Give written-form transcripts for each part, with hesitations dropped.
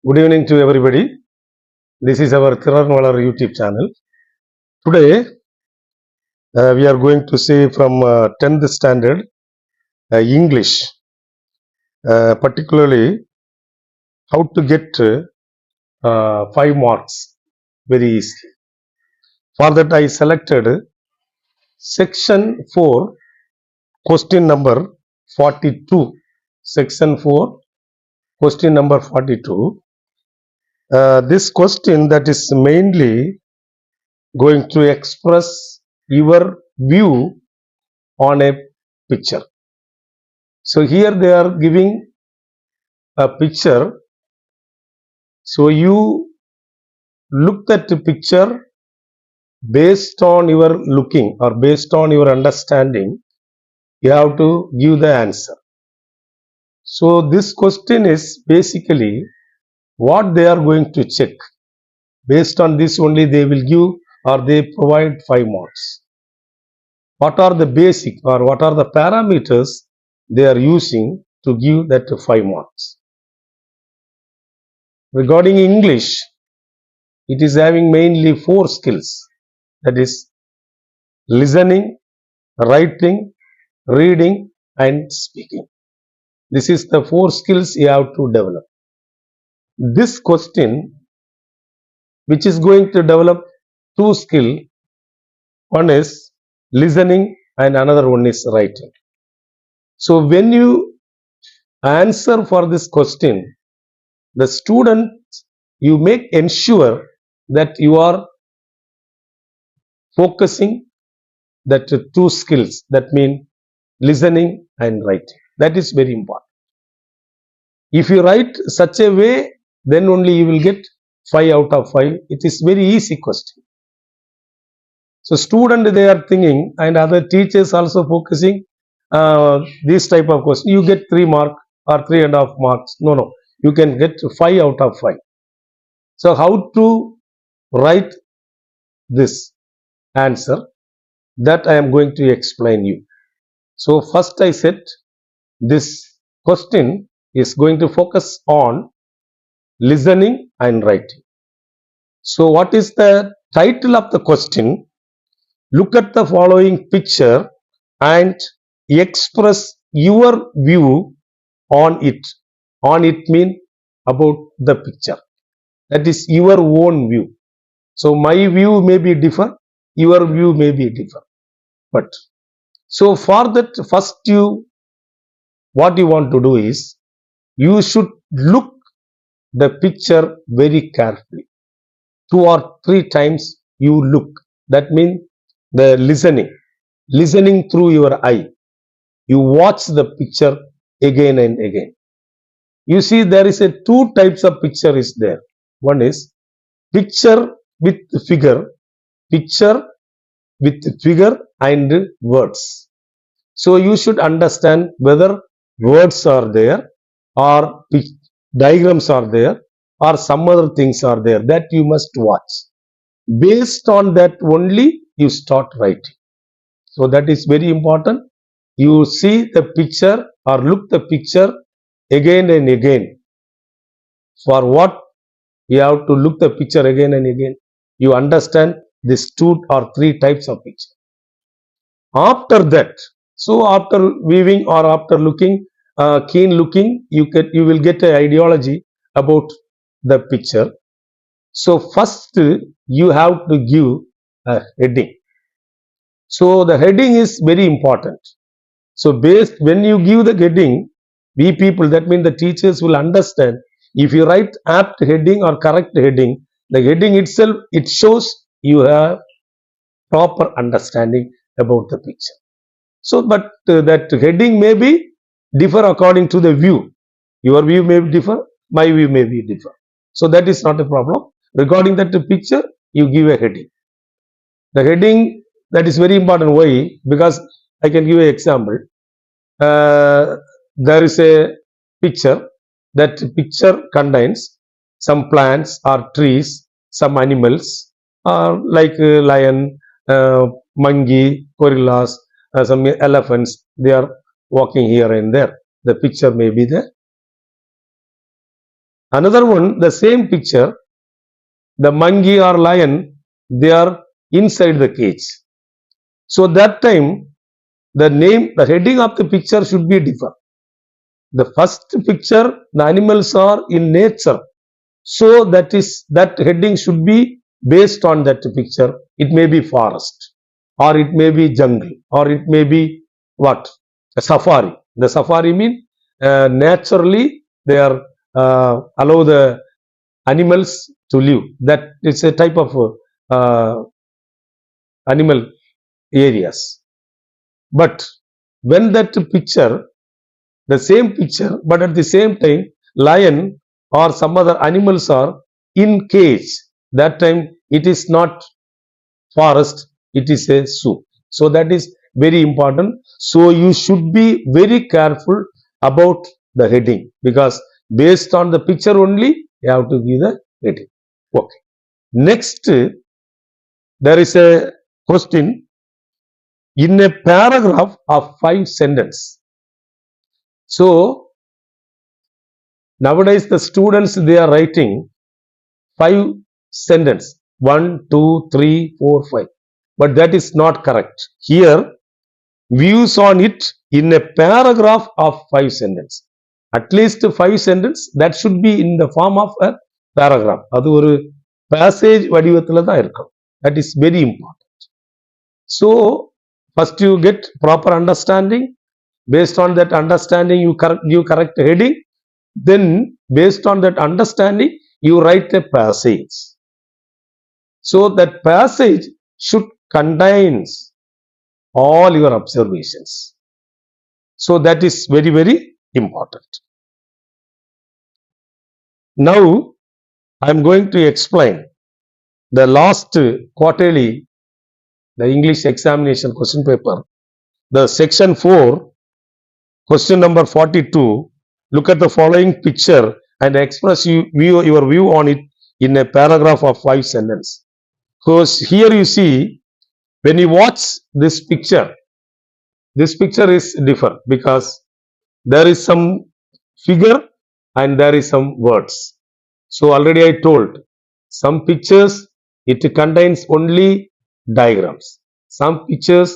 Good evening to everybody. This is our Thiranvalar YouTube channel. Today we are going to see from 10th standard English, particularly how to get 5 marks very easily. For that I selected Section 4 question number 42. Section 4 question number 42. This question that is mainly going to express your view on a picture. So here they are giving a picture. So you look at the picture based on your looking or based on your understanding, you have to give the answer. So this question is basically what they are going to check. Based on this only they will give or they provide 5 marks. What are the basic or what are the parameters they are using to give that 5 marks? Regarding English, it is having mainly 4 skills, that is listening, writing, reading and speaking. This is the 4 skills you have to develop. This question, which is going to develop 2 skills, one is listening and another one is writing. So when you answer for this question, the student, you make ensure that you are focusing that 2 skills, that mean listening and writing. That is very important. If you write such a way, then only you will get 5 out of 5. It is very easy question. So student they are thinking and other teachers also focusing this type of question. You get 3 mark or 3.5 marks. No. You can get 5 out of 5. So how to write this answer, that I am going to explain you. So first I said this question is going to focus on listening and writing. So what is the title of the question? Look at the following picture and express your view on it. On it means about the picture. That is your own view. So my view may be different, your view may be different. But so for that, first what you want to do is you should look the picture very carefully. 2 or 3 times you look. That means the listening through your eye. You watch the picture again and again. You see there is a 2 types of picture is there. One is picture with figure and words. So you should understand whether words are there or diagrams are there or some other things are there, that you must watch. Based on that only you start writing. So that is very important. You see the picture or look the picture again and again. For what you have to look the picture again and again? You understand these 2 or 3 types of picture. After that, so after viewing or after looking, keen looking, you will get an ideology about the picture. So first you have to give a heading. So the heading is very important. So when you give the heading, we people, that means the teachers will understand. If you write apt heading or correct heading, the heading itself, it shows you have proper understanding about the picture. So but that heading may be differ according to the view. Your view may differ, my view may be different. So that is not a problem. Regarding that picture, you give a heading. The heading, that is very important. Why? Because I can give an example. There is a picture. That picture contains some plants or trees, some animals like lion, monkey, gorillas, some elephants. They are walking here and there. The picture may be there. Another one, the same picture, the monkey or lion, they are inside the cage. So that time, the name, the heading of the picture should be different. The first picture, the animals are in nature. So that heading should be based on that picture. It may be forest, or it may be jungle, or it may be what? A safari. The safari means naturally they are allow the animals to live. That it's a type of animal areas. But when that picture, the same picture, but at the same time, lion or some other animals are in cage. That time it is not forest, it is a zoo. So that is very important. So you should be very careful about the heading, because based on the picture only you have to give the heading. Okay. Next, there is a question in a paragraph of 5 sentences. So nowadays the students, they are writing 5 sentences, 1, 2, 3, 4, 5, but that is not correct. Here, views on it in a paragraph of 5 sentences. At least 5 sentences, that should be in the form of a paragraph. அது ஒரு passage வடிவத்தில் தான் இருக்கும். That is very important. So first you get proper understanding. Based on that understanding, you give correct heading. Then based on that understanding, you write a passage. So that passage should contains all your observations. So that is very, very important. Now I am going to explain the last quarterly, the English examination question paper, the section 4, question number 42. Look at the following picture and express your view on it in a paragraph of 5 sentences. Because here you see, when you watch this picture is different, because there is some figure and there is some words. So already I told, some pictures it contains only diagrams. Some pictures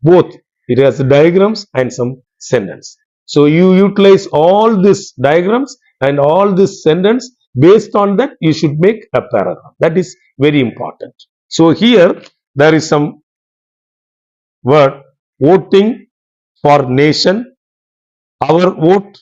both it has diagrams and some sentence. So you utilize all these diagrams and all this sentence. Based on that, you should make a paragraph. That is very important. So here there is some word, voting for nation, our vote,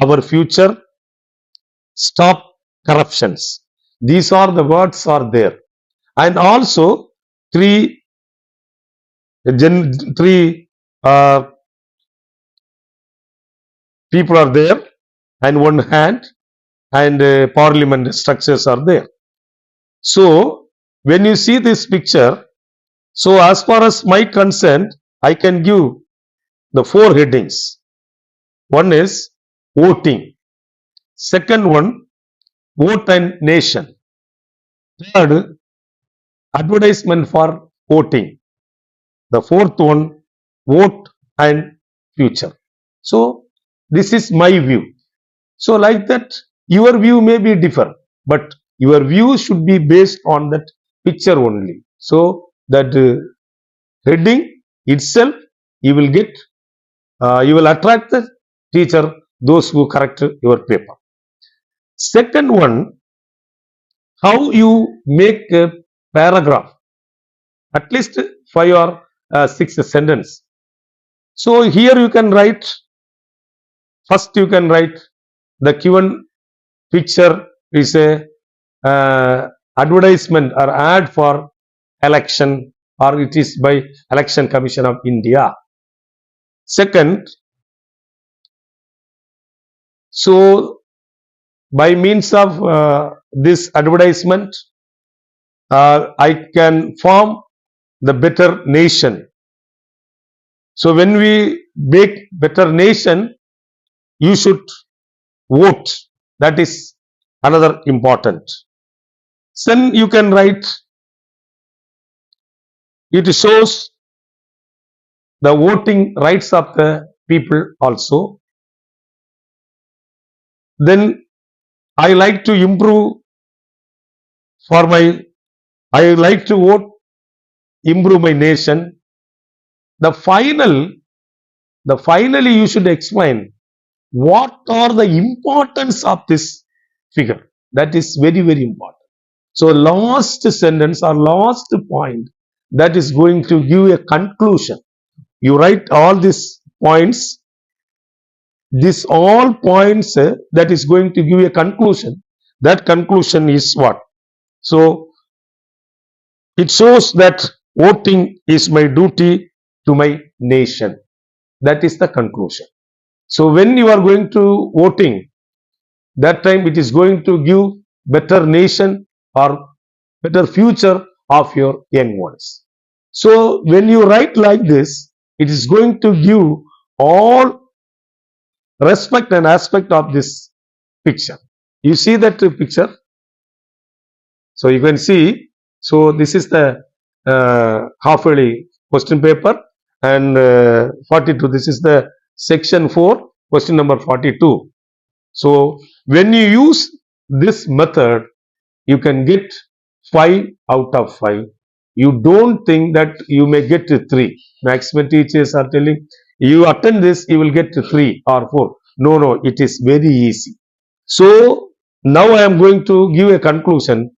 our future, stop corruptions. These are the words are there. And also three people are there, and one hand, and parliament structures are there. So when you see this picture, so as far as my concern, I can give the 4 headings. One is voting, second one vote and nation, third advertisement for voting, the fourth one vote and future. So this is my view. So like that, your view may be different, but your view should be based on that picture only. So that heading itself, you will get, you will attract the teacher, those who correct your paper. Second one, how you make a paragraph, at least 5 or 6 sentences. So here you can write, first you can write, the given picture is a advertisement or ad for election, or it is by Election Commission of India. Second, so by means of this advertisement, I can form the better nation. So when we make better nation, you should vote. That is another important. Then you can write, it shows the voting rights of the people also. Then I like to improve for my, I like to vote, improve my nation. The final, the finally you should explain what are the importance of this figure. That is very, very important. So last sentence or last point, that is going to give a conclusion. You write all these points, this all points that is going to give a conclusion. That conclusion is what? So it shows that voting is my duty to my nation. That is the conclusion. So when you are going to voting, that time it is going to give better nation or better future of your young ones. So when you write like this, it is going to give all respect and aspect of this picture. You see that picture? So you can see, so this is the half yearly question paper, and 42, this is the section 4, question number 42. So when you use this method, you can get 5 out of 5. You don't think that you may get to 3. Maximum teachers are telling you attend this, you will get to 3 or 4. No, no, it is very easy. So now I am going to give a conclusion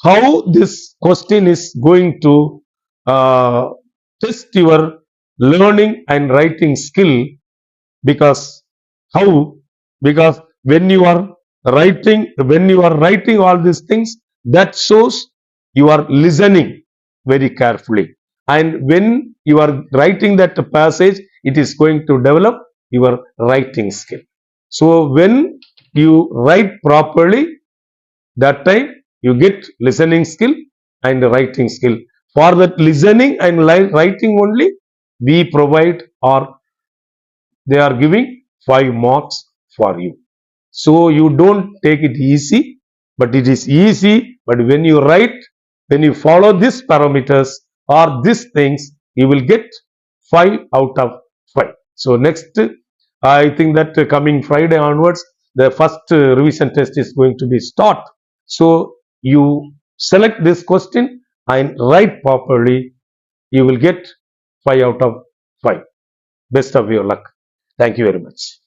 how this question is going to uh, test your learning and writing skill. Because how? Because when you are writing all these things, that shows you are listening very carefully. And when you are writing that passage, it is going to develop your writing skill. So when you write properly, that time you get listening skill and writing skill. For that listening and writing only, we provide, or they are giving 5 marks for you. So you don't take it easy, but it is easy. But when you write, when you follow these parameters or these things, you will get 5 out of 5. So next, I think that coming Friday onwards, the first revision test is going to be start. So you select this question and write properly. You will get 5 out of 5. Best of your luck. Thank you very much.